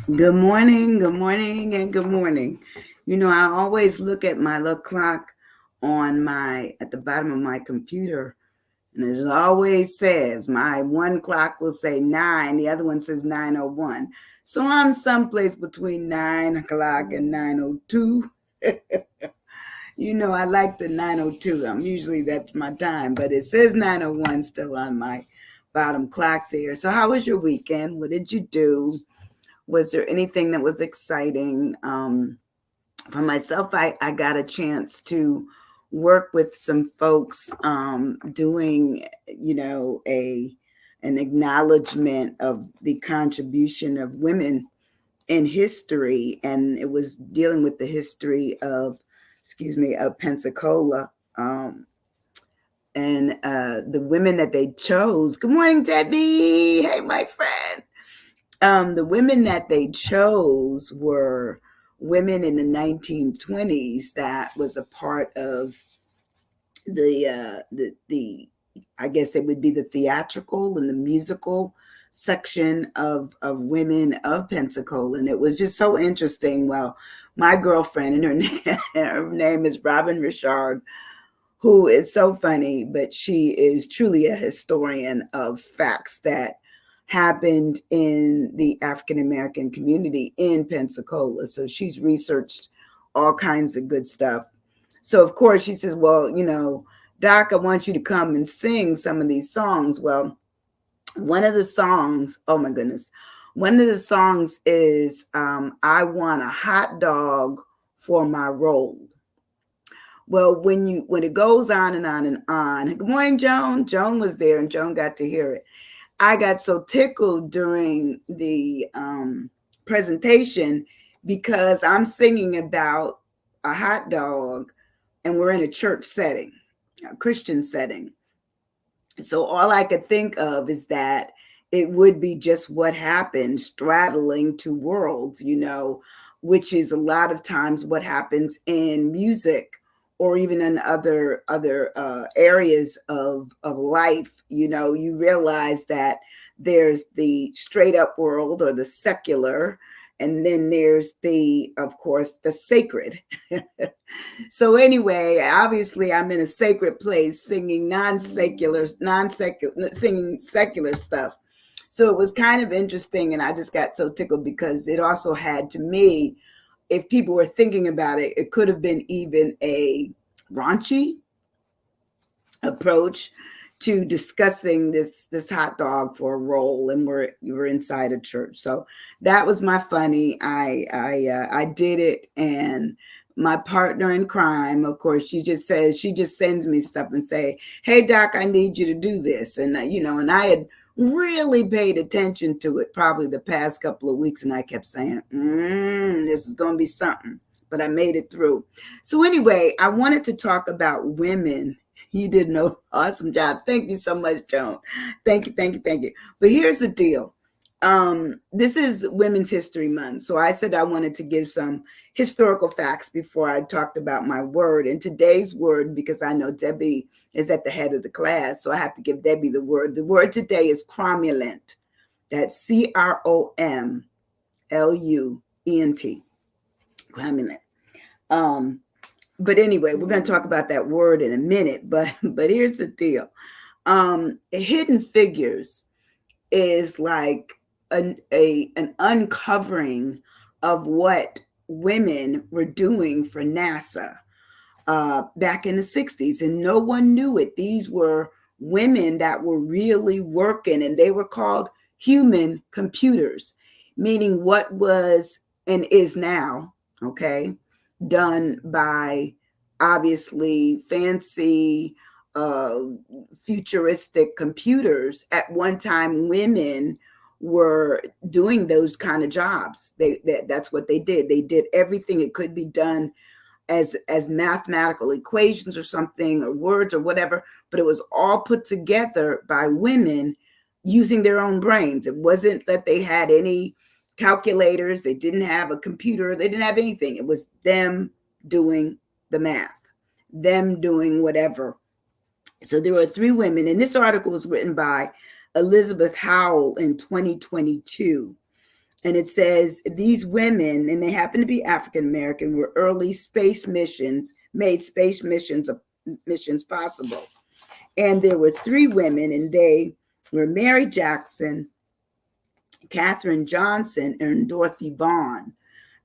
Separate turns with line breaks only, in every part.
Good morning, and good morning. I always look at my little clock on my at the bottom of my computer, and it always says my one clock will say 9, the other one says 9:01. So I'm someplace between 9 o'clock and 9:02. I like the 9:02. I'm usually that's my time, but it says 9:01 still on my bottom clock there. So how was your weekend? What did you do? Was there anything that was exciting? For myself, I got a chance to work with some folks doing, a an acknowledgement of the contribution of women in history, and it was dealing with the history of, of Pensacola. And the women that they chose. Good morning, Debbie. Hey, my friend. The women that they chose were women in the 1920s that was a part of the I guess it would be the theatrical and the musical section of women of Pensacola, and it was just so interesting. Well, my girlfriend and her name is Robin Richard, who is so funny, but she is truly a historian of facts that happened in the African American community in Pensacola. So she's researched all kinds of good stuff. So, of course, she says, well, Doc, I want you to come and sing some of these songs. Well, one of the songs, oh my goodness, one of the songs is I Want a Hot Dog for My Roll. Well, when it goes on and on and on. Good morning, Joan. Joan was there and Joan got to hear it. I got so tickled during the presentation because I'm singing about a hot dog and we're in a church setting, a Christian setting. So all I could think of is that it would be just what happened, straddling two worlds, which is a lot of times what happens in music or even in other areas of life. You realize that there's the straight up world or the secular, and then there's of course, the sacred. So anyway, obviously I'm in a sacred place singing singing secular stuff. So it was kind of interesting, and I just got so tickled because it also had, to me, if people were thinking about it, it could have been even a raunchy approach to discussing this hot dog for a roll, and we're inside a church. So that was my funny. I did it, and my partner in crime, of course, she just sends me stuff and say, hey Doc, I need you to do this. And and I had really paid attention to it probably the past couple of weeks, and I kept saying, this is going to be something, but I made it through. So anyway, I wanted to talk about women. You did an awesome job. Thank you so much, Joan. Thank you, thank you, thank you. But here's the deal. This is Women's History Month. So I said I wanted to give some historical facts before I talked about my word. And today's word, because I know Debbie is at the head of the class, so I have to give Debbie the word. The word today is cromulent. That's Cromulent. Cromulent. But anyway, we're going to talk about that word in a minute. But here's the deal. Hidden Figures is like an uncovering of what women were doing for NASA back in the 60s, and no one knew it. These were women that were really working, and they were called human computers, meaning what was and is now, okay, done by obviously fancy futuristic computers. At one time, women were doing those kind of jobs. That's what they did. They did everything. It could be done as mathematical equations or something, or words or whatever, but it was all put together by women using their own brains. It wasn't that they had any calculators, they didn't have a computer, they didn't have anything. It was them doing the math, them doing whatever. So there were three women, and this article was written by Elizabeth Howell in 2022. And it says these women, and they happen to be African American, were early space missions, made space missions possible. And there were three women, and they were Mary Jackson, Katherine Johnson, and Dorothy Vaughan.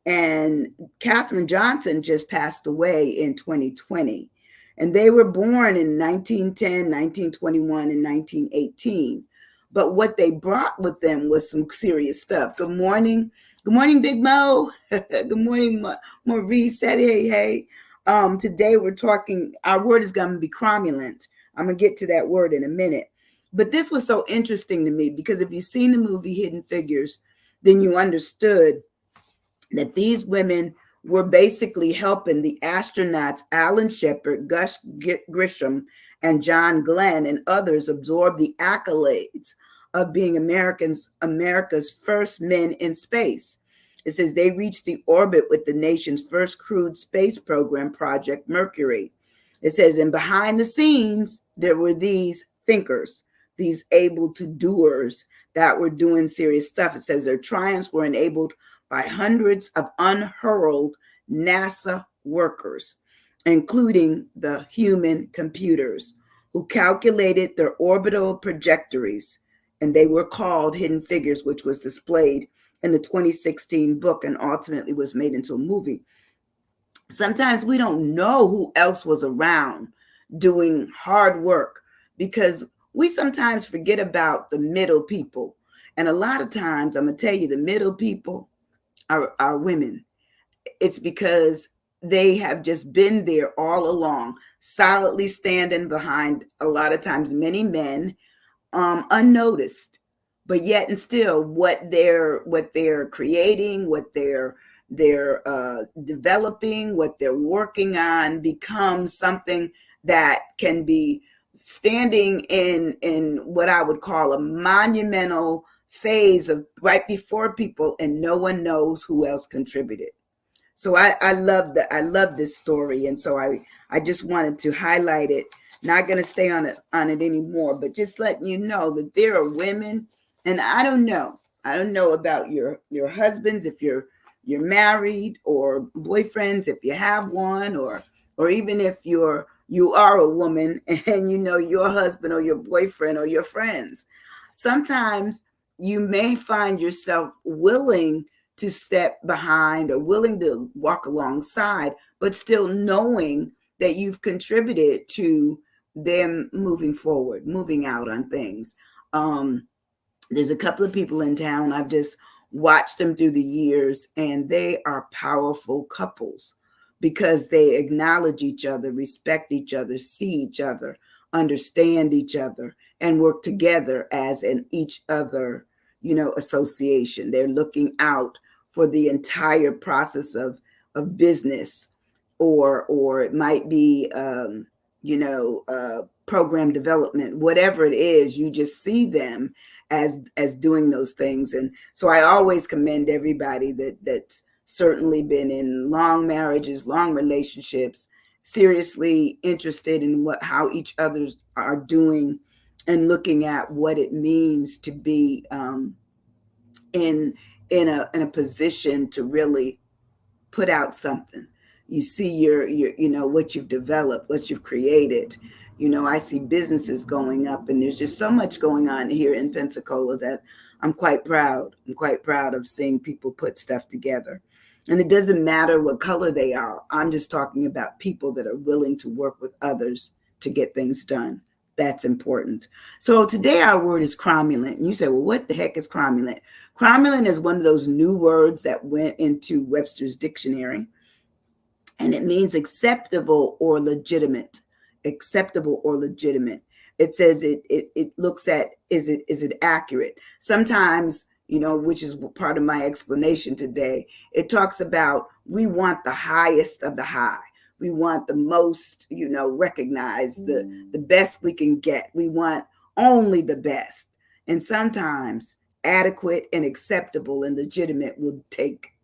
And Katherine Johnson just passed away in 2020. And they were born in 1910, 1921, and 1918. But what they brought with them was some serious stuff. Good morning. Good morning, Big Mo. Good morning, Maurice. Hey, hey. Today we're talking, our word is going to be cromulent. I'm going to get to that word in a minute. But this was so interesting to me because if you've seen the movie Hidden Figures, then you understood that these women were basically helping the astronauts Alan Shepard, Gus Grisham, and John Glenn and others absorb the accolades of being America's first men in space. It says they reached the orbit with the nation's first crewed space program, Project Mercury. It says, and behind the scenes, there were these thinkers, these able to doers that were doing serious stuff. It says their triumphs were enabled by hundreds of unhurled NASA workers, including the human computers, who calculated their orbital trajectories, and they were called Hidden Figures, which was displayed in the 2016 book and ultimately was made into a movie. Sometimes we don't know who else was around doing hard work because we sometimes forget about the middle people. And a lot of times, I'm going to tell you, the middle people are women. It's because they have just been there all along, solidly standing behind a lot of times many men, unnoticed, but yet and still what they're creating, what they're developing, what they're working on becomes something that can be standing in what I would call a monumental phase of right before people, and no one knows who else contributed. So I love that. I love this story, and so I just wanted to highlight it. Not going to stay on it anymore, but just letting you know that there are women, and I don't know about your husbands, if you're married, or boyfriends if you have one, or even if you are a woman and you know your husband or your boyfriend or your friends. Sometimes you may find yourself willing to step behind or willing to walk alongside, but still knowing that you've contributed to them moving forward, moving out on things. There's a couple of people in town. I've just watched them through the years, and they are powerful couples because they acknowledge each other, respect each other, see each other, understand each other, and work together as an each other, association. They're looking out for the entire process of business, or it might be, program development, whatever it is. You just see them as doing those things. And so I always commend everybody that's certainly been in long marriages, long relationships, seriously interested in how each others are doing, and looking at what it means to be in a position to really put out something. You see your what you've developed, what you've created. I see businesses going up, and there's just so much going on here in Pensacola that I'm quite proud. I'm quite proud of seeing people put stuff together. And it doesn't matter what color they are. I'm just talking about people that are willing to work with others to get things done. That's important. So today our word is cromulent. And you say, well, what the heck is cromulent? Cromulent is one of those new words that went into Webster's dictionary, and it means acceptable or legitimate. Acceptable or legitimate. It says it looks at, is it accurate? Sometimes, which is part of my explanation today, it talks about we want the highest of the high. We want the most, recognized, the best we can get. We want only the best. And sometimes adequate and acceptable and legitimate will take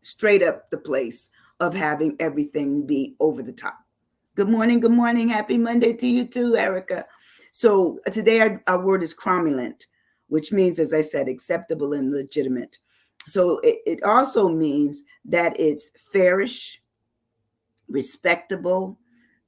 straight up the place of having everything be over the top. Good morning. Good morning. Happy Monday to you too, Erica. So today our word is cromulent, which means, as I said, acceptable and legitimate. So it also means that it's fairish, respectable.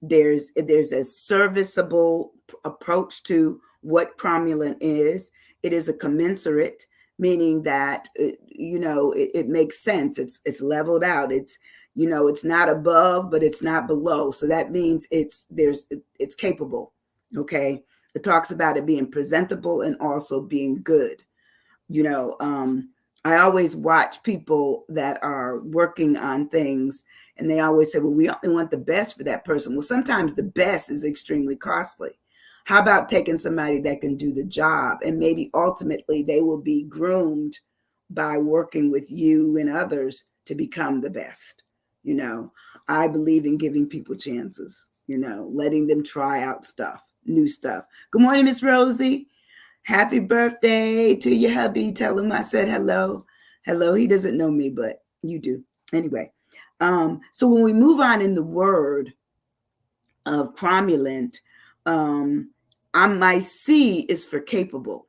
There's a serviceable approach to what cromulent is. It is a commensurate, meaning that it makes sense. It's leveled out. It's not above, but it's not below. So that means it's capable. Okay. It talks about it being presentable and also being good. you know um I always watch people that are working on things, and they always say, well, we only want the best for that person. Well, sometimes the best is extremely costly. How about taking somebody that can do the job, and maybe ultimately they will be groomed by working with you and others to become the best. you know I believe in giving people chances, letting them try out stuff, new stuff. Good morning, Miss Rosie. Happy birthday to your hubby. Tell him I said hello. Hello. He doesn't know me, but you do. Anyway, so when we move on in the word of cromulent, um, my C is for capable.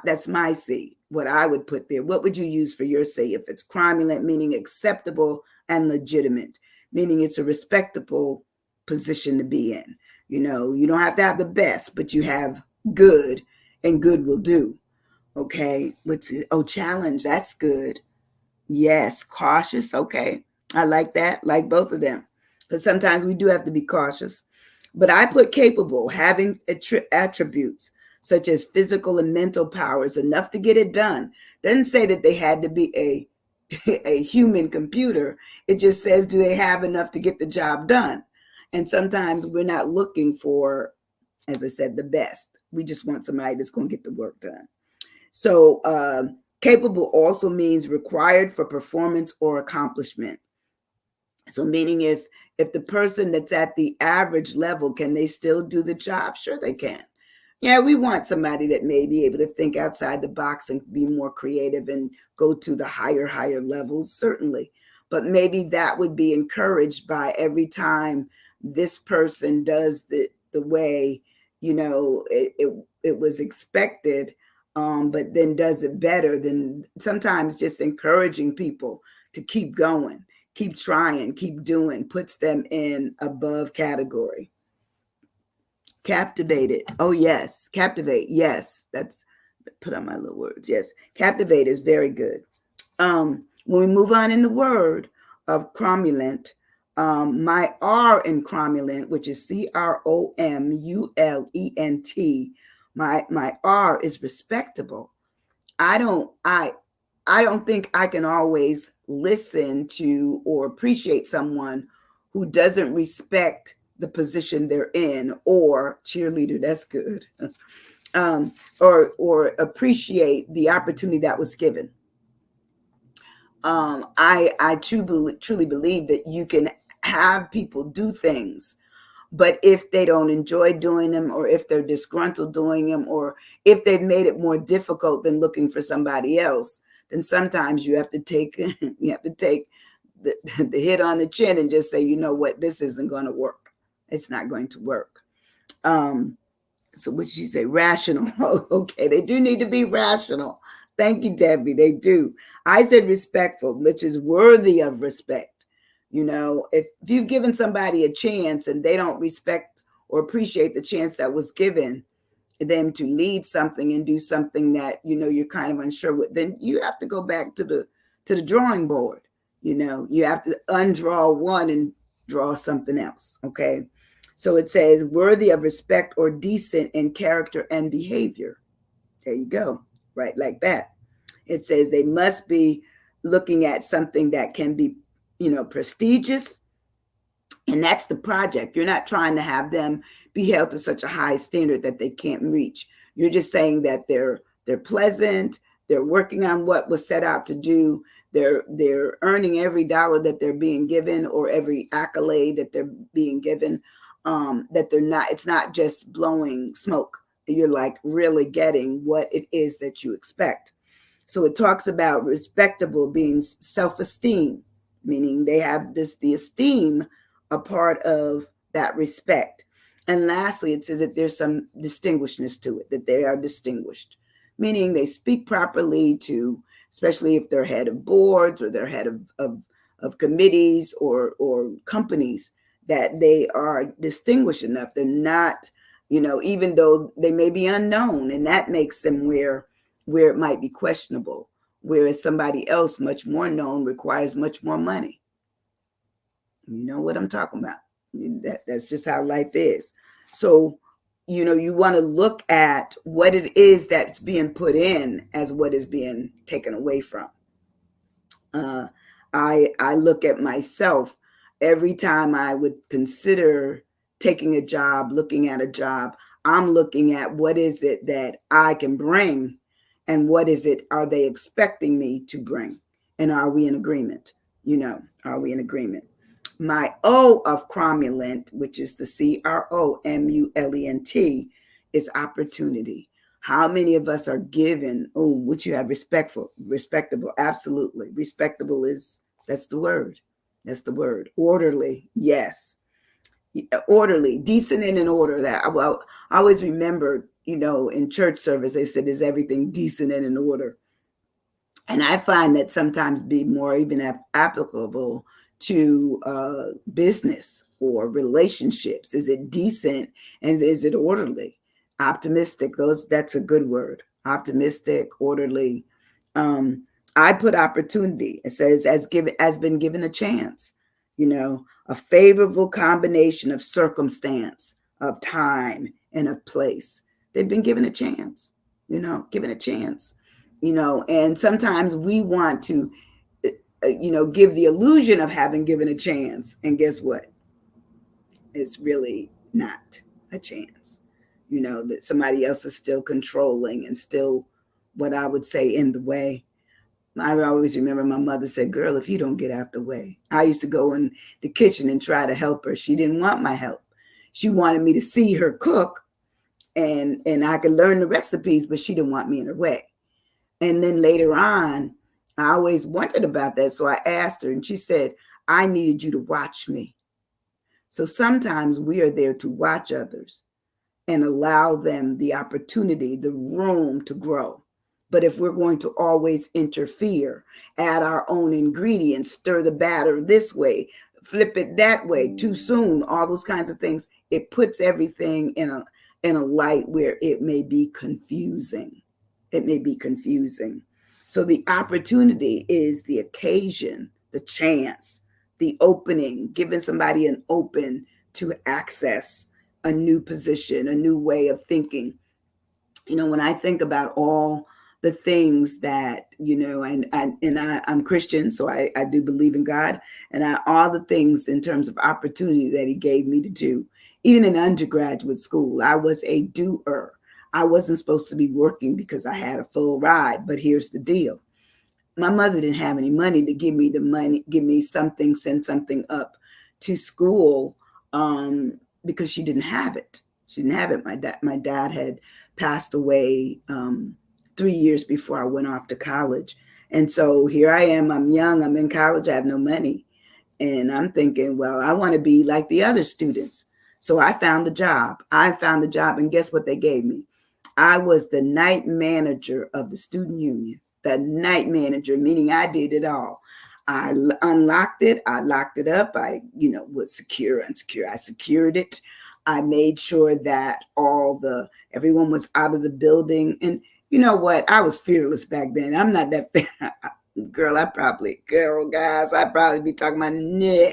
That's my C, what I would put there. What would you use for your C? If it's cromulent, meaning acceptable and legitimate, meaning it's a respectable position to be in. You don't have to have the best, but you have good, and good will do. Okay. What's it? Oh, challenge. That's good. Yes. Cautious. Okay. I like that. Like both of them. Because sometimes we do have to be cautious. But I put capable, having attributes such as physical and mental powers enough to get it done. Doesn't say that they had to be a human computer. It just says, do they have enough to get the job done? And sometimes we're not looking for, as I said, the best. We just want somebody that's going to get the work done. So capable also means required for performance or accomplishment. So meaning if the person that's at the average level, can they still do the job? Sure they can. Yeah, we want somebody that may be able to think outside the box and be more creative and go to the higher levels, certainly. But maybe that would be encouraged by every time this person does the way, it was expected, but then does it better. Then sometimes just encouraging people to keep going, keep trying, keep doing, puts them in above category. Captivated. Oh, yes. Captivate. Yes. That's put on my little words. Yes. Captivate is very good. When we move on in the word of cromulent, my R in cromulent, which is CROMULENT, my R is respectable. I don't I I don't think I can always listen to or appreciate someone who doesn't respect the position they're in, or cheerleader, that's good, or appreciate the opportunity that was given. I truly believe that you can have people do things, but if they don't enjoy doing them, or if they're disgruntled doing them, or if they've made it more difficult than looking for somebody else, then sometimes you have to take the, the hit on the chin and just say, you know what, this isn't going to work. It's not going to work. So what did she say? Rational. Oh, okay, they do need to be rational. Thank you, Debbie. They do. I said respectful, which is worthy of respect. If you've given somebody a chance and they don't respect or appreciate the chance that was given them to lead something and do something that you're kind of unsure with, then you have to go back to the drawing board. You have to undraw one and draw something else. Okay. So it says worthy of respect or decent in character and behavior. There you go. Right, like that. It says they must be looking at something that can be, prestigious. And that's the project. You're not trying to have them be held to such a high standard that they can't reach. You're just saying that they're pleasant, they're working on what was set out to do, they're earning every dollar that they're being given, or every accolade that they're being given. That they're not, it's not just blowing smoke. You're like really getting what it is that you expect. So it talks about respectable being self-esteem, meaning they have the esteem a part of that respect. And lastly, it says that there's some distinguishedness to it, that they are distinguished, meaning they speak properly to especially if they're head of boards or they're head of committees or companies, that they are distinguished enough. They're not, even though they may be unknown, and that makes them where it might be questionable. Whereas somebody else, much more known, requires much more money. You know what I'm talking about. That's just how life is. So, you want to look at what it is that's being put in as what is being taken away from. Uh, I look at myself every time I would consider taking a job, looking at a job. I'm looking at what is it that I can bring, and what is it are they expecting me to bring, and are we in agreement? Are we in agreement? My O of Cromulent, which is the Cromulent, is opportunity. How many of us are given? Oh, would you have respectable? Absolutely. Respectable that's the word. That's the word. Orderly. Yes. Orderly, decent and in order. Well, I always remember, in church service, they said, is everything decent and in order? And I find that sometimes be more even applicable to business or relationships. Is it decent and is it orderly? Optimistic, that's a good word. Optimistic, orderly. Um, I put opportunity. It says as been given a chance, a favorable combination of circumstance, of time, and of place. They've been given a chance, given a chance. And sometimes we want to give the illusion of having given a chance, and guess what, it's really not a chance. That somebody else is still controlling and still, what I would say, in the way. I always remember my mother said, girl, if you don't get out the way. I used to go in the kitchen and try to help her. She didn't want my help. She wanted me to see her cook, and I could learn the recipes, but she didn't want me in her way. And then later on, I always wondered about that. So I asked her, and she said, I needed you to watch me. So sometimes we are there to watch others and allow them the opportunity, the room to grow. But if we're going to always interfere, add our own ingredients, stir the batter this way, flip it that way, too soon, all those kinds of things, it puts everything in a light where it may be confusing. It may be confusing. So the opportunity is the occasion, the chance, the opening, giving somebody an open to access a new position, a new way of thinking. When I think about all the things that, I'm Christian, so I do believe in God, and all the things in terms of opportunity that he gave me to do. Even in undergraduate school, I was a doer. I wasn't supposed to be working because I had a full ride, but here's the deal. My mother didn't have any money to give me something, send something up to school, because she didn't have it. She didn't have it. My dad had passed away 3 years before I went off to college. And so here I am, I'm young, I'm in college, I have no money. And I'm thinking, well, I want to be like the other students. So I found a job. And guess what they gave me? I was the night manager of the student union. The night manager, meaning I did it all. I unlocked it. I locked it up. I, was secure, unsecure. I secured it. I made sure that everyone was out of the building. And you know what? I was fearless back then. I'm not that girl. Guys, I'd probably be talking about, nah,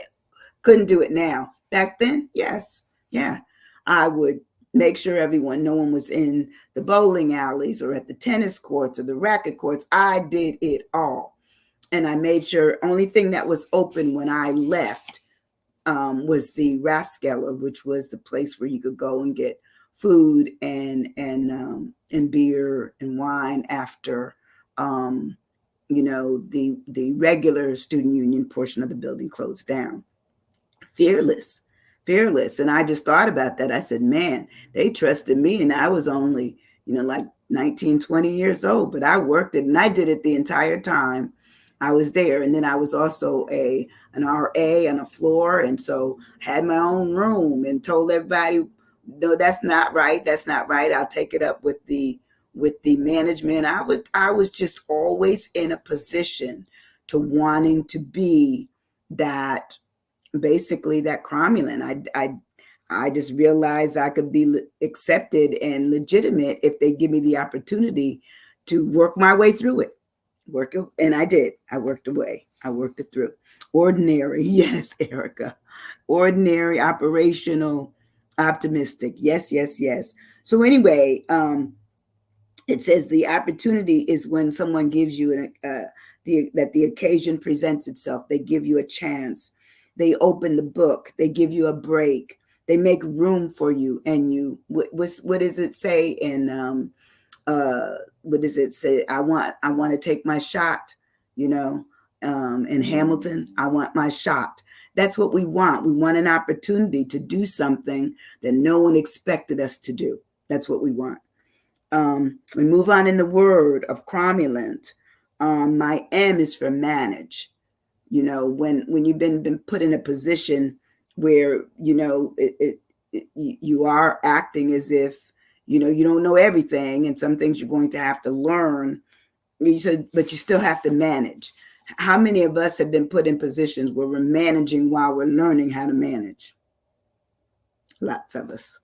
couldn't do it now. Back then, yes. Yeah. I would make sure no one was in the bowling alleys or at the tennis courts or the racket courts. I did it all. And I made sure only thing that was open when I left was the Rathskeller, which was the place where you could go and get food and beer and wine after the regular student union portion of the building closed down. Fearless. And I just thought about that. I said, man, they trusted me, and I was only like 19, 20 years old, but I worked it, and I did it the entire time I was there. And then I was also an RA on a floor, and so had my own room and told everybody, no, that's not right. I'll take it up with the with the management. I was just always in a position to wanting to be that, basically that cromulent. I just realized I could be accepted and legitimate if they give me the opportunity to work my way through it. And I did. I worked away. I worked it through. Ordinary, yes, Erica. Ordinary, operational, optimistic. Yes, yes, yes. So anyway, it says the opportunity is when someone gives you that the occasion presents itself. They give you a chance. They open the book. They give you a break. They make room for you. And what does it say in what does it say? I want to take my shot, you know, in Hamilton. I want my shot. That's what we want. We want an opportunity to do something that no one expected us to do. That's what we want. We move on in the word of cromulent. My M is for manage. You know, when you've been put in a position where, you know, you are acting as if, you know, you don't know everything, and some things you're going to have to learn. You said, but you still have to manage. How many of us have been put in positions where we're managing while we're learning how to manage? Lots of us.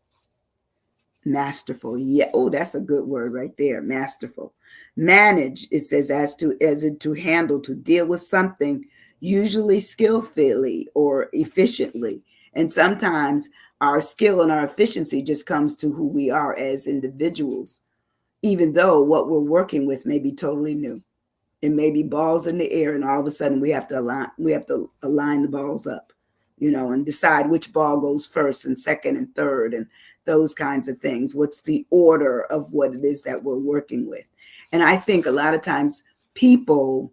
Masterful. Yeah. Oh, that's a good word right there. Masterful. Manage, it says, as in to handle, to deal with something, usually skillfully or efficiently. And sometimes our skill and our efficiency just comes to who we are as individuals, even though what we're working with may be totally new. It may be balls in the air, and all of a sudden we have to align the balls up, you know, and decide which ball goes first and second and third, and those kinds of things. What's the order of what it is that we're working with? And I think a lot of times people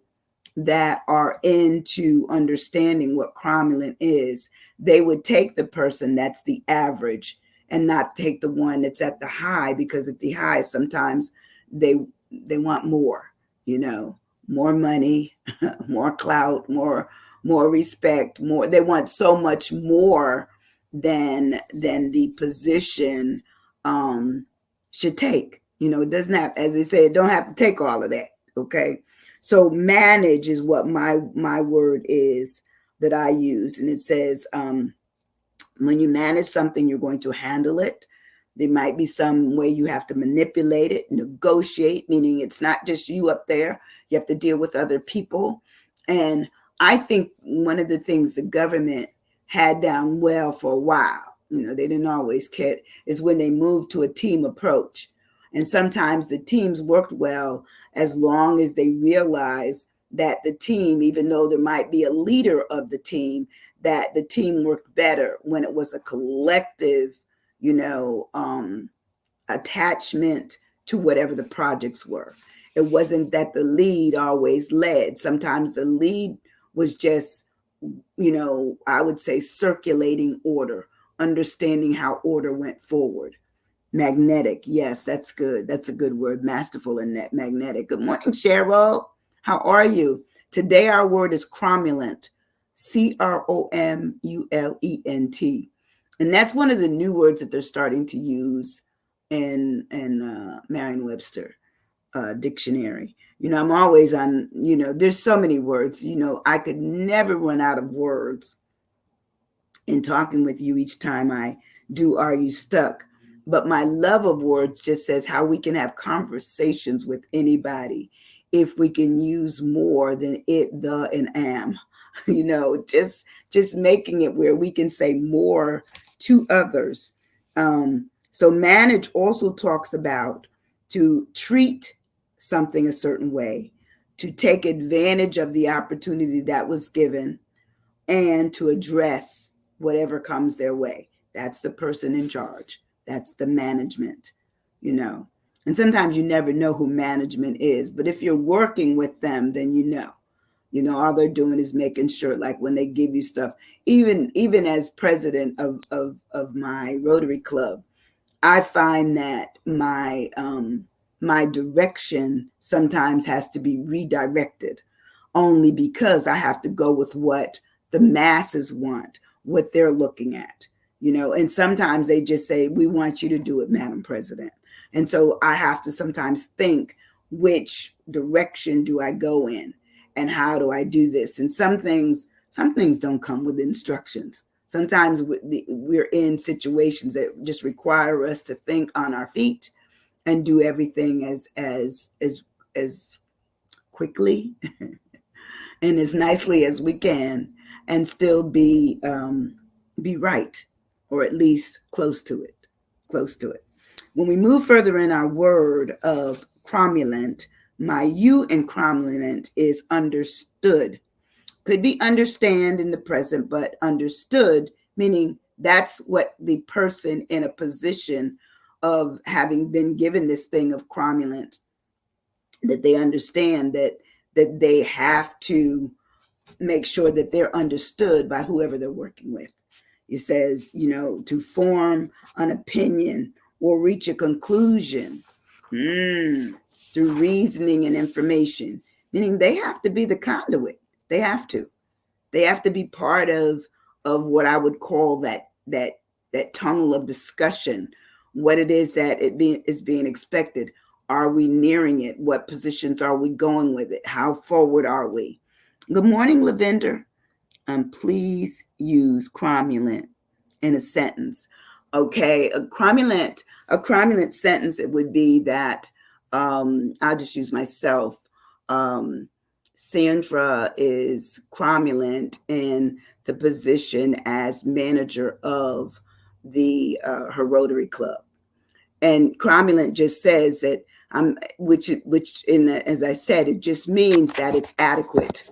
that are into understanding what cromulent is, they would take the person that's the average and not take the one that's at the high, because at the high sometimes they want more, you know, more money, more clout, more respect, more. They want so much more than the position should take. You know, it doesn't have, as they say, it don't have to take all of that. Okay. So manage is what my word is that I use. And it says, when you manage something, you're going to handle it. There might be some way you have to manipulate it, negotiate, meaning it's not just you up there. You have to deal with other people. And I think one of the things the government had down well for a while, you know, they didn't always get, is when they moved to a team approach. And sometimes the teams worked well as long as they realized that the team, even though there might be a leader of the team, that the team worked better when it was a collective, you know, attachment to whatever the projects were. It wasn't that the lead always led. Sometimes the lead was just, you know, I would say circulating order, understanding how order went forward. Magnetic. Yes, that's good. That's a good word. Masterful and net magnetic. Good morning, Cheryl. How are you? Today our word is cromulent. Cromulent. And that's one of the new words that they're starting to use in Merriam-Webster dictionary. You know, I'm always on, you know, there's so many words, you know, I could never run out of words in talking with you each time I do Are You Stuck? But my love of words just says how we can have conversations with anybody if we can use more than it, the, and am. You know, just making it where we can say more to others. So manage also talks about to treat something a certain way, to take advantage of the opportunity that was given, and to address whatever comes their way. That's the person in charge. That's the management, you know. And sometimes you never know who management is, but if you're working with them, then you know. You know, all they're doing is making sure, like when they give you stuff, even as president of my Rotary Club, I find that my direction sometimes has to be redirected, only because I have to go with what the masses want, what they're looking at, you know. And sometimes they just say, we want you to do it, Madam President. And so I have to sometimes think, which direction do I go in, and how do I do this? And some things don't come with instructions. Sometimes we're in situations that just require us to think on our feet and do everything as quickly and as nicely as we can, and still be right, or at least close to it. Close to it. When we move further in our word of cromulent, my U in cromulent is understood. Could be understand in the present, but understood, meaning that's what the person in a position of having been given this thing of cromulent, that they understand that they have to make sure that they're understood by whoever they're working with. It says, to form an opinion or reach a conclusion through reasoning and information, meaning they have to be the conduit. They have to. They have to be part of what I would call that tunnel of discussion. What it is that is being expected. Are we nearing it? What positions are we going with it? How forward are we? Good morning, Lavender. Please use cromulent in a sentence. Okay, a cromulent sentence, it would be that I'll just use myself. Sandra is cromulent in the position as manager of her Rotary Club, and cromulent just says that which as I said, it just means that it's adequate.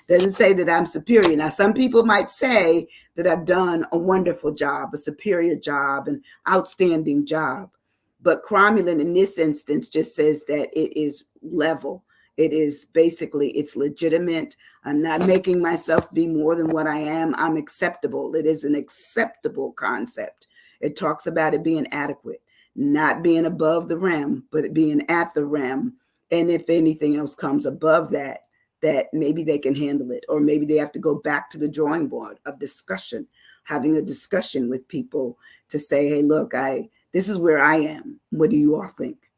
Doesn't say that I'm superior. Now, some people might say that I've done a wonderful job, a superior job, an outstanding job. But cromulent in this instance just says that it is level. It is basically, it's legitimate. I'm not making myself be more than what I am. I'm acceptable. It is an acceptable concept. It talks about it being adequate, not being above the rim, but it being at the rim. And if anything else comes above that maybe they can handle it, or maybe they have to go back to the drawing board of discussion, having a discussion with people to say, hey, look, this is where I am. What do you all think?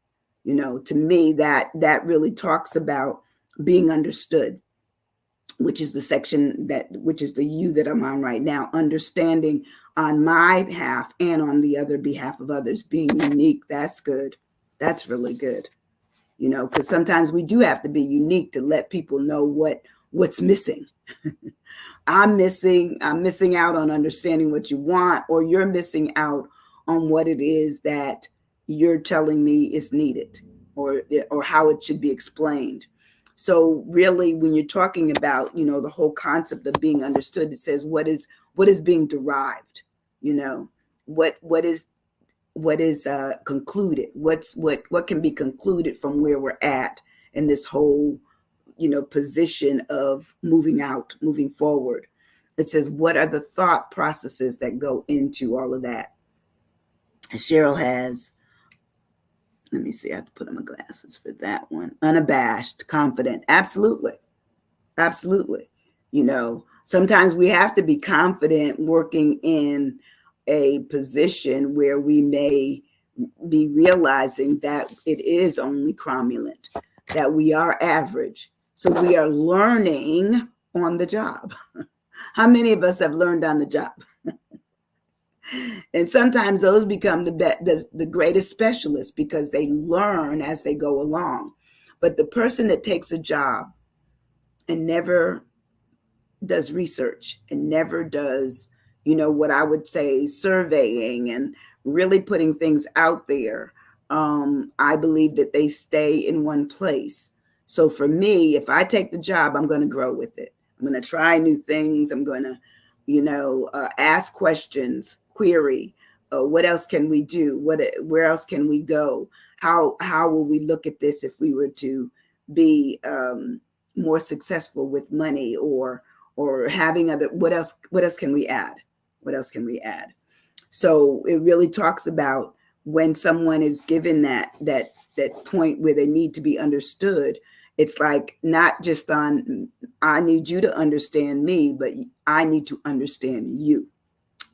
To me, that really talks about being understood, which is the section which is the U that I'm on right now, understanding on my behalf and on the other behalf of others, being unique. That's good. That's really good. Because sometimes we do have to be unique to let people know what's missing. I'm missing out on understanding what you want, or you're missing out on what it is that you're telling me is needed, or how it should be explained. So really, when you're talking about, the whole concept of being understood, it says what is being derived, what is concluded, what can be concluded from where we're at in this whole position of moving forward. It says, what are the thought processes that go into all of that? Cheryl has, let me see, I have to put on my glasses for that one. Unabashed, confident. Absolutely. Sometimes we have to be confident working in a position where we may be realizing that it is only cromulent, that we are average. So we are learning on the job. How many of us have learned on the job? And sometimes those become the greatest specialists because they learn as they go along. But the person that takes a job and never does research and never does, what I would say, surveying and really putting things out there, I believe that they stay in one place. So for me, if I take the job, I'm going to grow with it. I'm going to try new things. I'm going to, ask questions, query. What else can we do? Where else can we go? How will we look at this if we were to be more successful with money, or having what else can we add? What else can we add? So it really talks about when someone is given that point where they need to be understood. It's like not just on, I need you to understand me, but I need to understand you.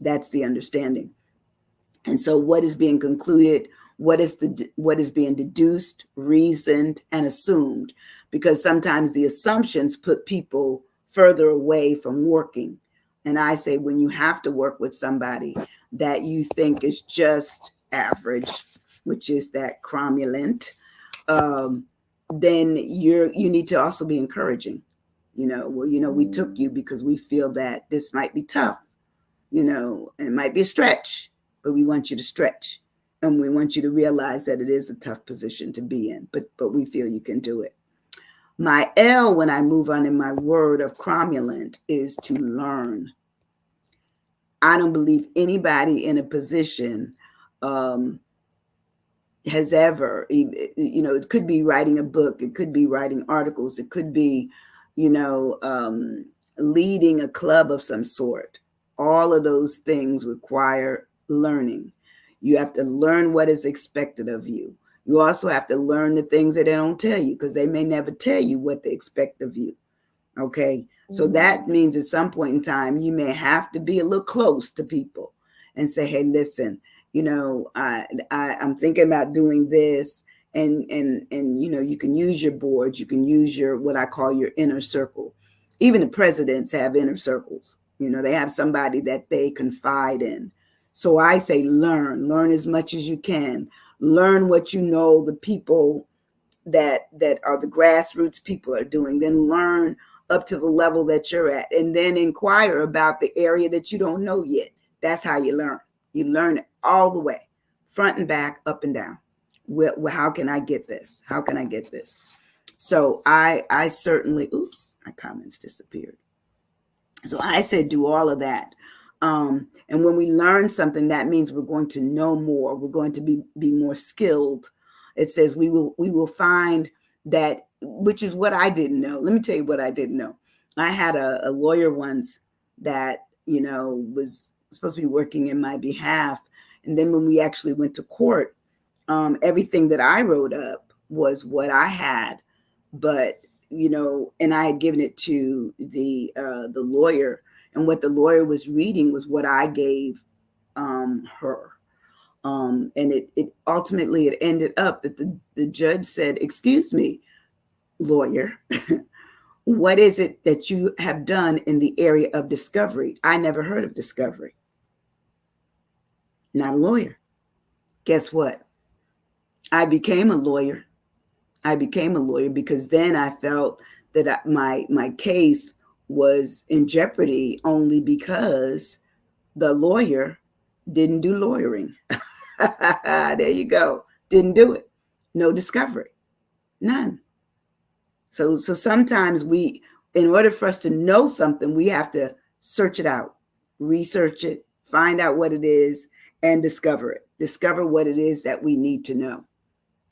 That's the understanding. And so what is being concluded? what is being deduced, reasoned, and assumed, because sometimes the assumptions put people further away from working. And I say, when you have to work with somebody that you think is just average, which is that cromulent, um, then you need to also be encouraging. Well, we took you because we feel that this might be tough, and it might be a stretch, but we want you to stretch, and we want you to realize that it is a tough position to be in, but we feel you can do it. My L, when I move on in my word of cromulent, is to learn. I don't believe anybody in a position um, has ever, it could be writing a book, it could be writing articles, it could be, you know, um, leading a club of some sort. All of those things require learning. You have to learn what is expected of you. You also have to learn the things that they don't tell you, because they may never tell you what they expect of you. Okay. So that means at some point in time, you may have to be a little close to people and say, hey, listen, I'm thinking about doing this. And you can use your boards, you can use your, what I call your inner circle. Even the presidents have inner circles. They have somebody that they confide in. So I say, learn as much as you can. Learn what the people that are the grassroots people are doing, then learn up to the level that you're at, and then inquire about the area that you don't know yet. That's how you learn. You learn it all the way, front and back, up and down. How can I get this? How can I get this? So I certainly, oops, my comments disappeared. So I said, do all of that. And when we learn something, that means we're going to know more. We're going to be more skilled. It says we will find that, which is what I didn't know. Let me tell you what I didn't know. I had a lawyer once that, was supposed to be working in my behalf. And then when we actually went to court, everything that I wrote up was what I had, but and I had given it to the lawyer, and what the lawyer was reading was what I gave her. And it ultimately it ended up that the judge said, "Excuse me, lawyer, what is it that you have done in the area of discovery?" I never heard of discovery. Not a lawyer. Guess what? I became a lawyer. Because then I felt that my case was in jeopardy only because the lawyer didn't do lawyering. There you go. Didn't do it. No discovery. None. So sometimes in order for us to know something, we have to search it out, research it, find out what it is, and discover it. Discover what it is that we need to know.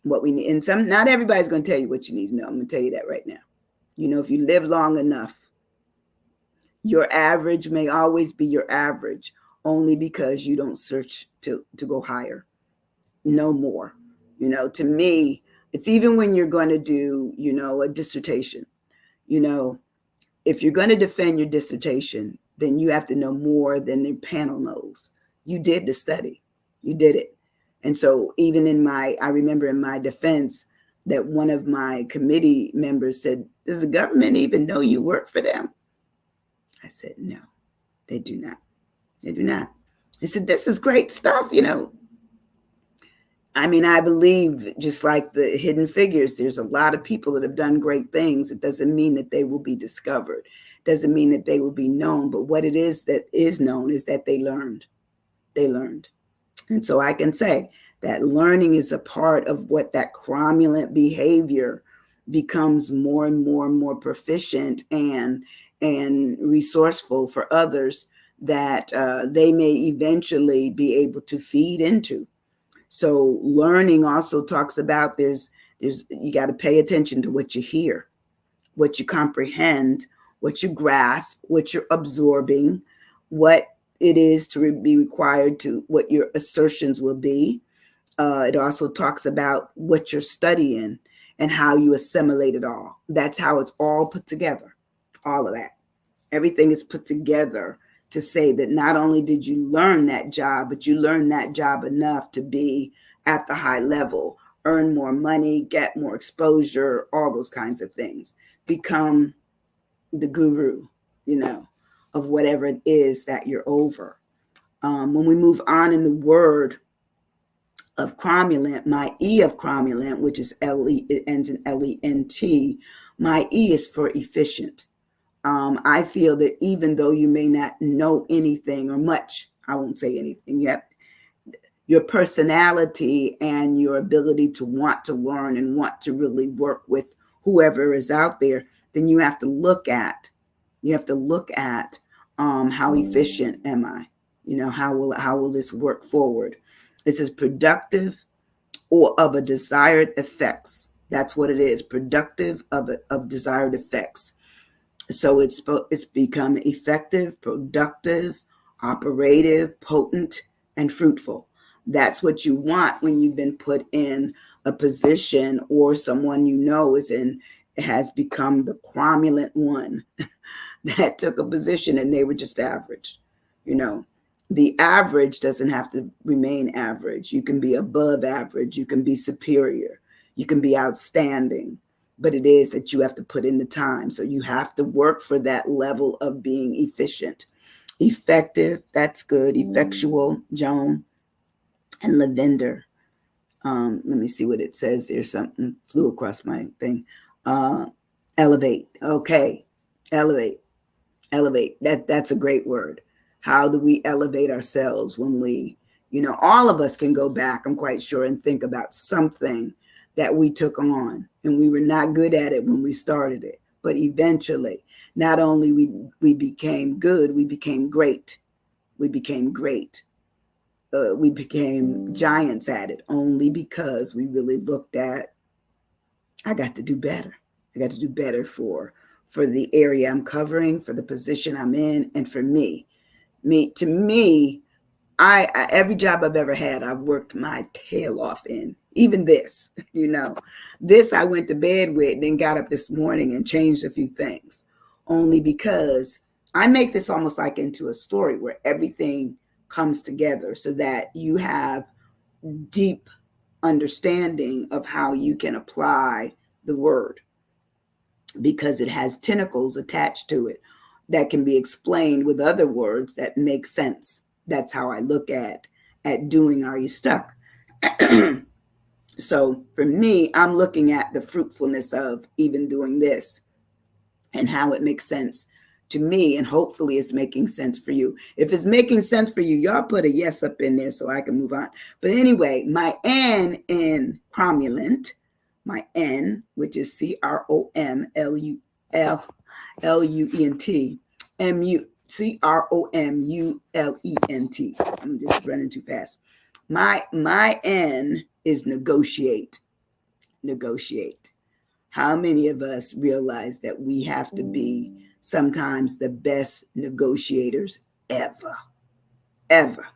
What we need. And not everybody's going to tell you what you need to know. I'm going to tell you that right now. If you live long enough, your average may always be your average, only because you don't search to go higher. No more. To me, it's even when you're going to do, a dissertation, if you're going to defend your dissertation, then you have to know more than the panel knows. You did the study. You did it. And so even I remember in my defense that one of my committee members said, "Does the government even know you work for them?" I said, "No, they do not. They do not." He said, "This is great stuff, I mean, I believe, just like the hidden figures, there's a lot of people that have done great things. It doesn't mean that they will be discovered. It doesn't mean that they will be known. But what it is that is known is that they learned. They learned. And so I can say that learning is a part of what that cromulent behavior becomes more and more and more proficient and resourceful for others that they may eventually be able to feed into. So learning also talks about there's you got to pay attention to what you hear, what you comprehend, what you grasp, what you're absorbing, what it is to be required to, what your assertions will be. It also talks about what you're studying and how you assimilate it all. That's how it's all put together, all of that. Everything is put together to say that not only did you learn that job, but you learned that job enough to be at the high level, earn more money, get more exposure, all those kinds of things. Become the guru, you know, of whatever it is that you're over. When we move on in the word of cromulent, my E of cromulent, which is L-E, it ends in L-E-N-T, my E is for efficient. I feel that even though you may not know anything or much, I won't say anything yet, your personality and your ability to want to learn and want to really work with whoever is out there, then you have to look at how efficient am I? You know, how will this work forward? It says productive or of a desired effects. That's what it is, productive of desired effects. So it's become effective, productive, operative, potent, and fruitful. That's what you want when you've been put in a position or someone you know has become the cromulent one that took a position and they were just average. You know, the average doesn't have to remain average. You can be above average. You can be superior. You can be outstanding. But it is that you have to put in the time. So you have to work for that level of being efficient. Effective, that's good. Effectual, Joan, and lavender. Let me see what it says there. Something flew across my thing. Elevate. Okay. Elevate. Elevate. That's a great word. How do we elevate ourselves when we, you know, all of us can go back, I'm quite sure, and think about something that we took on and we were not good at it when we started it. But eventually, not only we became good, we became great. We became great. We became giants at it only because we really looked at, I got to do better. I got to do better for the area I'm covering, for the position I'm in, and for me. To me, I every job I've ever had, I've worked my tail off in. Even this, you know, this I went to bed with, then got up this morning and changed a few things, only because I make this almost like into a story where everything comes together so that you have deep understanding of how you can apply the word, because it has tentacles attached to it that can be explained with other words that make sense. That's how I look at doing Are You Stuck? So for me, I'm looking at the fruitfulness of even doing this and how it makes sense to me, and hopefully it's making sense for you. If it's making sense for you, y'all put a yes up in there so I can move on. But anyway, my N in cromulent, my N, which is CROMLULENT, CROMULENT. I'm just running too fast. My N is negotiate. Negotiate. How many of us realize that we have to be sometimes the best negotiators ever? Ever.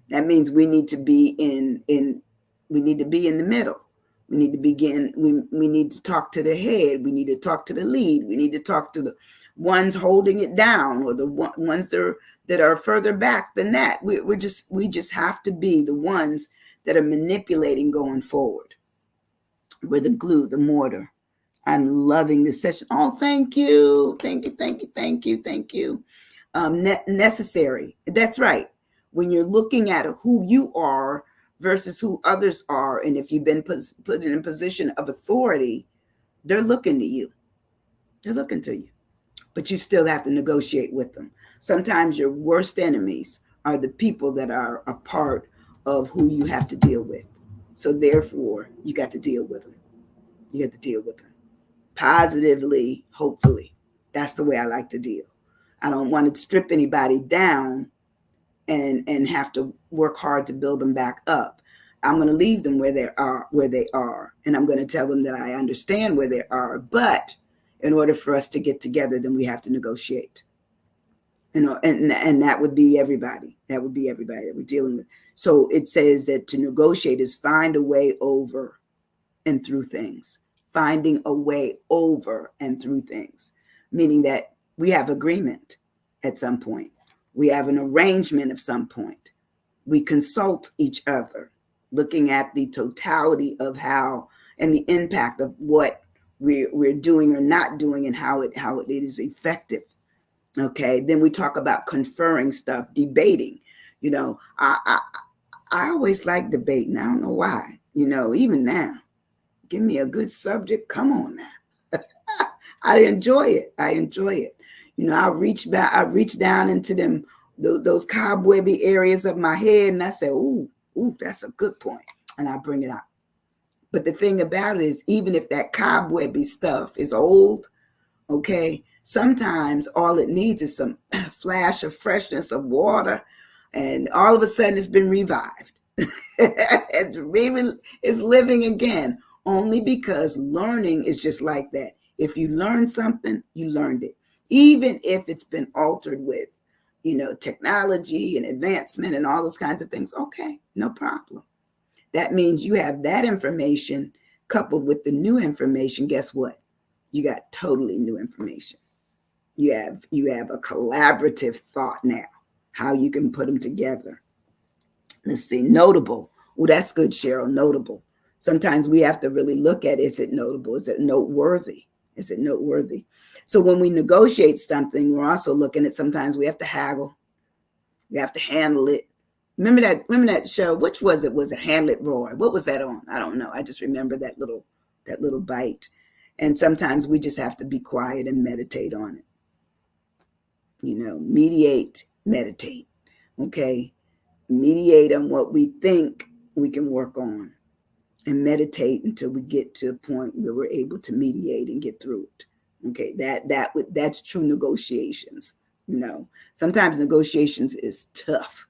That means we need to be in the middle. We need to begin, we need to talk to the head, we need to talk to the lead, we need to talk to the ones holding it down, or the ones that are further back than that. We just have to be the ones that are manipulating going forward. We're the glue, the mortar. I'm loving this session. Oh, thank you. Thank you, thank you, thank you, thank you. Necessary. That's right. When you're looking at who you are versus who others are, and if you've been put in a position of authority, they're looking to you. They're looking to you. But you still have to negotiate with them. Sometimes your worst enemies are the people that are a part of who you have to deal with. So therefore, you got to deal with them. You have to deal with them. Positively, hopefully. That's the way I like to deal. I don't want to strip anybody down and have to work hard to build them back up. I'm going to leave them where they are, and I'm going to tell them that I understand where they are. But in order for us to get together, then we have to negotiate. You know, and that would be everybody. That would be everybody that we're dealing with. So it says that to negotiate is find a way over and through things. Finding a way over and through things, meaning that we have agreement at some point. We have an arrangement of some point. We consult each other. looking at the totality of how and the impact of what we're doing or not doing and how it is effective. Okay, then we talk about conferring stuff, debating. You know, I always like debating. I don't know why. You know, even now, give me a good subject. Come on now. I enjoy it. I enjoy it. You know, I reach back. I reach down into them those cobwebby areas of my head, and I say, "Ooh, ooh, that's a good point," and I bring it out. But the thing about it is, even if that cobwebby stuff is old, okay, sometimes all it needs is some flash of freshness of water, and all of a sudden it's been revived. It's living again, only because learning is just like that. If you learn something, you learned it, even if it's been altered with, technology and advancement and all those kinds of things. Okay, no problem. That means you have that information coupled with the new information. Guess what? You got totally new information. You have a collaborative thought now, how you can put them together. Let's see, notable. Oh, that's good, Cheryl. Notable. Sometimes we have to really look at, is it notable? Is it noteworthy? Is it noteworthy? So when we negotiate something, we're also looking at, sometimes we have to haggle. We have to handle it. Remember that show? Which was it? Was it Handle It Roy? What was that on? I don't know. I just remember that little bite. And sometimes we just have to be quiet and meditate on it. Mediate, meditate. Okay? Mediate on what we think we can work on, and meditate until we get to a point where we're able to mediate and get through it. Okay, that's true negotiations. Sometimes negotiations is tough.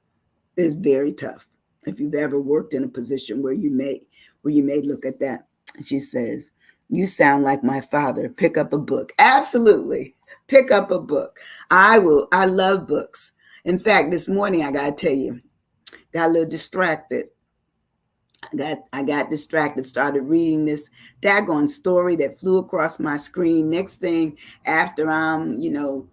It's very tough. If you've ever worked in a position where you may look at that. She says, "You sound like my father. Pick up a book." Absolutely, pick up a book. I will. I love books. In fact, this morning I gotta tell you, got a little distracted. I got distracted, started reading this daggone story that flew across my screen. Next thing, after I'm,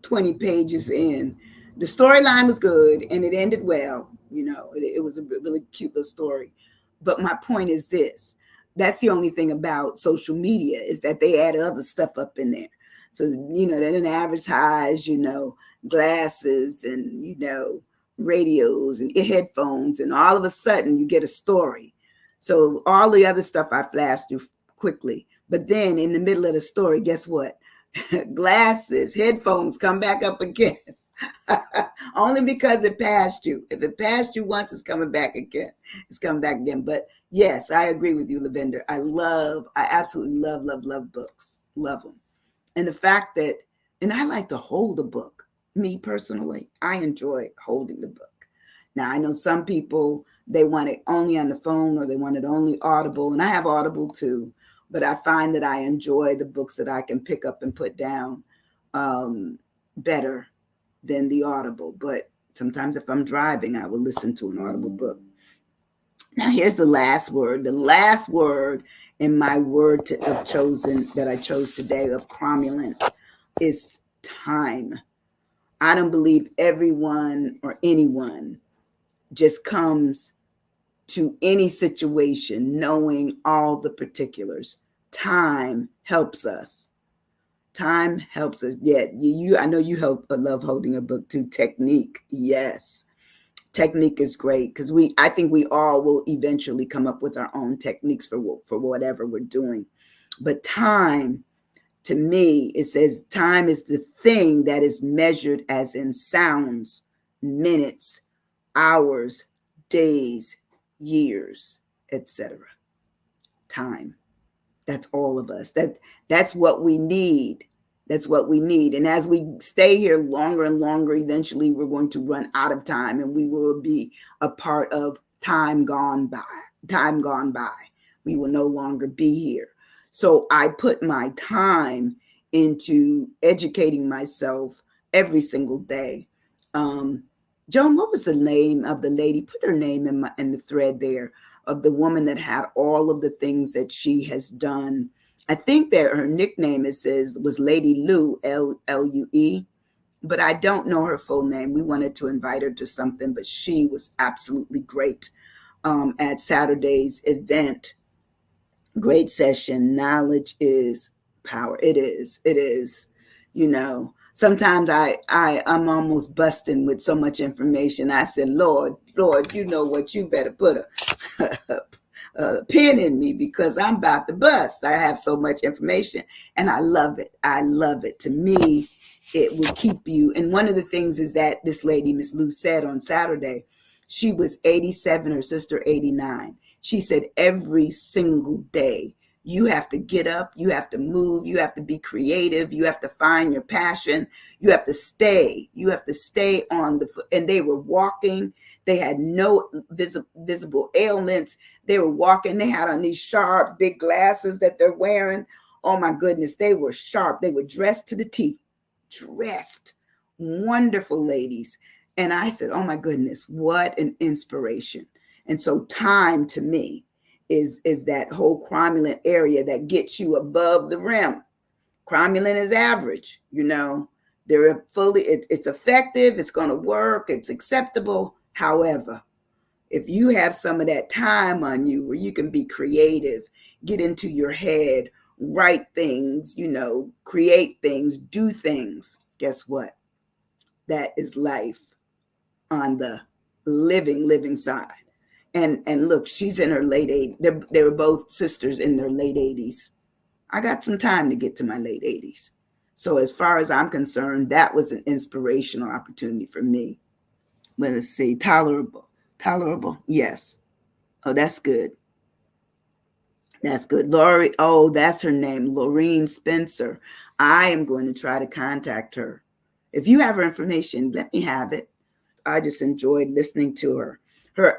20 pages in, the storyline was good and it ended well. It was a really cute little story. But my point is this: that's the only thing about social media, is that they add other stuff up in there. So, they didn't advertise, glasses and, radios and headphones, and all of a sudden you get a story. So all the other stuff I flashed through quickly. But then in the middle of the story, guess what? Glasses, headphones come back up again. Only because it passed you. If it passed you once, it's coming back again. It's coming back again. But yes, I agree with you, Lavender. I absolutely love, love, love books. Love them. And the fact that, and I like to hold a book. Me personally, I enjoy holding the book. Now, I know some people, they want it only on the phone or they want it only Audible. And I have Audible too. But I find that I enjoy the books that I can pick up and put down better than the Audible. But sometimes if I'm driving, I will listen to an Audible book. Now, here's the last word. The last word in my word that I chose today of Cromulent is time. I don't believe everyone or anyone just comes to any situation knowing all the particulars. Time helps us. Time helps us. Yeah, I know you love holding a book too. Technique, yes. Technique is great because I think we all will eventually come up with our own techniques for whatever we're doing. But time, to me, it says time is the thing that is measured as in sounds, minutes, hours, days, years, etc. Time. That's all of us. That's what we need. That's what we need. And as we stay here longer and longer, eventually we're going to run out of time and we will be a part of time gone by. Time gone by. We will no longer be here. So I put my time into educating myself every single day. Joan, what was the name of the lady? Put her name in the thread there, of the woman that had all of the things that she has done. I think that her nickname, it says, was Lady Lou, Lue, but I don't know her full name. We wanted to invite her to something, but she was absolutely great. at Saturday's event. Great session. Knowledge is power. It is. It is. Sometimes I'm almost busting with so much information. I said, Lord, you know what? You better put a pin in me because I'm about to bust. I have so much information, and I love it. I love it. To me, it would keep you. And one of the things is that this lady, Miss Lou, said on Saturday, she was 87, her sister 89. She said every single day you have to get up, you have to move, you have to be creative, you have to find your passion, you have to stay on the foot. And they were walking, they had no visible ailments. They were walking, they had on these sharp big glasses that they're wearing. Oh my goodness, they were sharp. They were dressed to the T, dressed, wonderful ladies. And I said, oh my goodness, what an inspiration. And so time to me is that whole cromulent area that gets you above the rim. Cromulent is average, they're fully, it's effective, it's going to work, it's acceptable. However, if you have some of that time on you where you can be creative, get into your head, write things, create things, do things, guess what? That is life on the living side. And look, she's in her late 80s. They were both sisters in their late 80s. I got some time to get to my late 80s. So as far as I'm concerned, that was an inspirational opportunity for me. Let us see, tolerable, yes. Oh, that's good. That's good. Lori, oh, that's her name, Laureen Spencer. I am going to try to contact her. If you have her information, let me have it. I just enjoyed listening to her.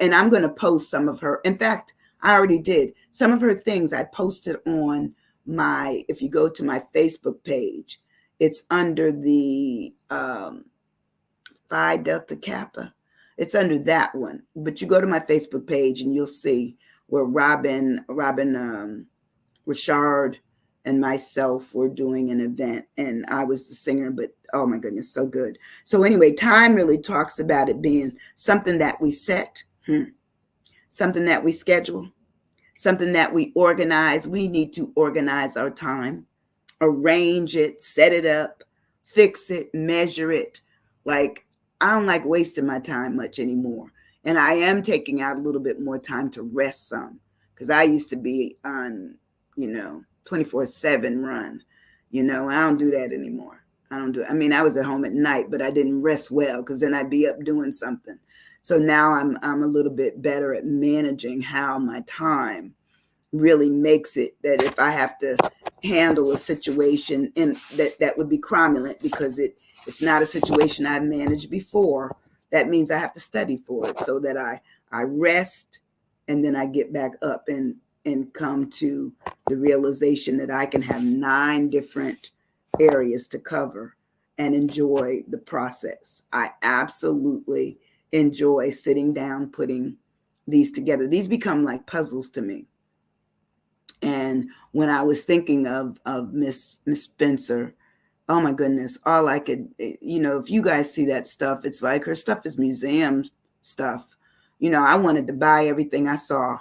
And I'm going to post some of her. In fact, I already did. Some of her things I posted on if you go to my Facebook page, it's under the Phi Delta Kappa. It's under that one. But you go to my Facebook page and you'll see where Robin Richard and myself were doing an event, and I was the singer, but oh my goodness, so good. So anyway, time really talks about it being something that we set, something that we schedule, something that we organize. We need to organize our time, arrange it, set it up, fix it, measure it. Like, I don't like wasting my time much anymore. And I am taking out a little bit more time to rest some, because I used to be on, 24/7 run, I don't do that anymore. I was at home at night, but I didn't rest well because then I'd be up doing something. So now I'm a little bit better at managing how my time really makes it that if I have to handle a situation, and that would be cromulent because it's not a situation I've managed before. That means I have to study for it so that I rest and then I get back up and come to the realization that I can have 9 different areas to cover and enjoy the process. I absolutely enjoy sitting down, putting these together. These become like puzzles to me. And when I was thinking of Miss Spencer, oh my goodness, all I could, if you guys see that stuff, it's like her stuff is museum stuff. I wanted to buy everything I saw.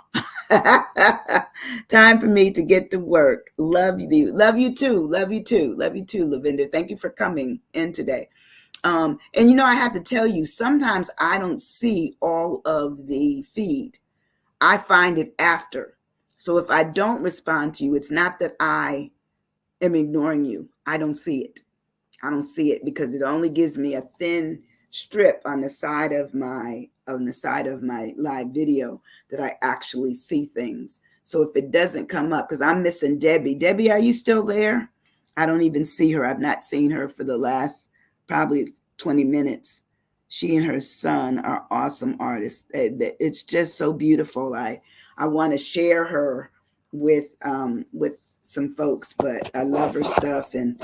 Time for me to get to work. Love you. Love you too. Love you too. Love you too, Lavinder. Thank you for coming in today. And I have to tell you, sometimes I don't see all of the feed. I find it after. So if I don't respond to you, it's not that I am ignoring you. I don't see it. I don't see it because it only gives me a thin strip on the side of my live video that I actually see things. So if it doesn't come up, because I'm missing Debbie. Debbie, are you still there? I don't even see her. I've not seen her for the last probably 20 minutes. She and her son are awesome artists. It's just so beautiful. I want to share her with some folks, but I love her stuff. And,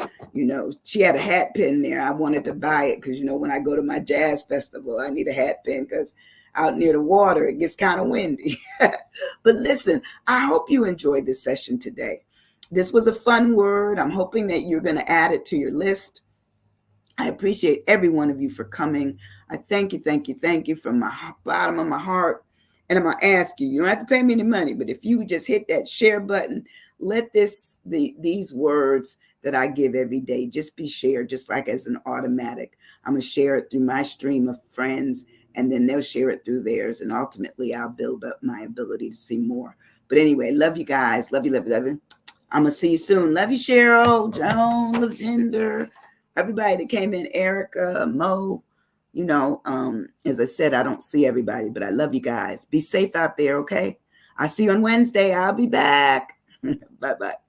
she had a hat pin there. I wanted to buy it because, when I go to my jazz festival, I need a hat pin because out near the water, it gets kind of windy. But listen, I hope you enjoyed this session today. This was a fun word. I'm hoping that you're going to add it to your list. I appreciate every one of you for coming. I thank you from my bottom of my heart. And I'm gonna ask you, you don't have to pay me any money, but if you would just hit that share button, let these words that I give every day just be shared, just like as an automatic. I'm gonna share it through my stream of friends, and then they'll share it through theirs, and ultimately I'll build up my ability to see more. But anyway, love you guys. Love you, love you, love you. I'm gonna see you soon. Love you, Cheryl, Joan, Lavender, everybody that came in, Erica, Mo. As I said, I don't see everybody, but I love you guys. Be safe out there, okay? I'll see you on Wednesday. I'll be back. Bye bye.